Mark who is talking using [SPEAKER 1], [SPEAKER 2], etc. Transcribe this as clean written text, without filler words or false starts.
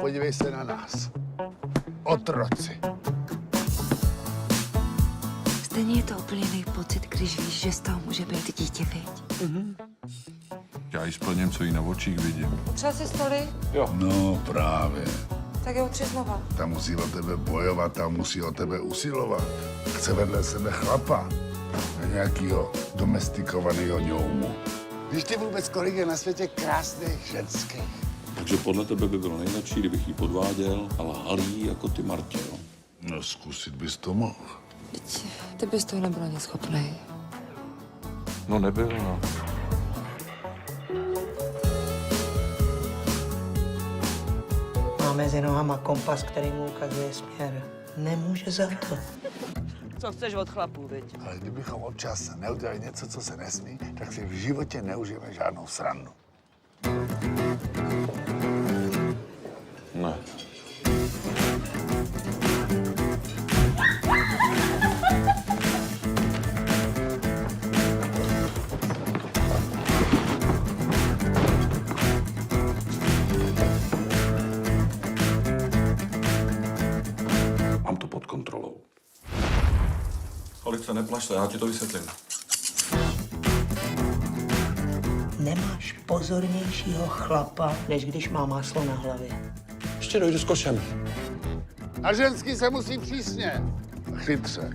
[SPEAKER 1] podívej se na nás. Otroci.
[SPEAKER 2] Stejně je to úplně jiný pocit, když víš, že z toho může být dítě, viď?
[SPEAKER 3] Já ji splním, co jí na očích vidím.
[SPEAKER 4] Třeba si stoly,
[SPEAKER 1] No právě.
[SPEAKER 4] tak je utři znova.
[SPEAKER 1] Ta musí o tebe bojovat, ta musí o tebe usilovat. Chce vedle sebe chlapa. Ne nějakýho domestikovaného ňoumu. Víš ty vůbec, kolik je na světě krásných ženských?
[SPEAKER 5] Takže podle tebe by bylo nejlepší, kdybych ji podváděl a lhal jí jako ty Martě, jo?
[SPEAKER 1] No zkusit bys to mohl.
[SPEAKER 4] Ty bys toho nebyl ani schopnej.
[SPEAKER 3] No nebyl, no.
[SPEAKER 6] Má mezi nohama kompas, který mu ukazuje směr. Nemůže za to.
[SPEAKER 7] Co chceš od chlapů, viď?
[SPEAKER 1] Ale kdybychom občas neudělali něco, co se nesmí, tak si v životě neužijeme žádnou srandu.
[SPEAKER 5] Ne. Mám to pod kontrolou.
[SPEAKER 3] Alice, neplašte, já ti to vysvětlím.
[SPEAKER 6] Nemáš pozornějšího chlapa, než když má máslo na hlavě.
[SPEAKER 5] Ještě dojdu s košem.
[SPEAKER 1] Na ženský se musí přísně. Chytře.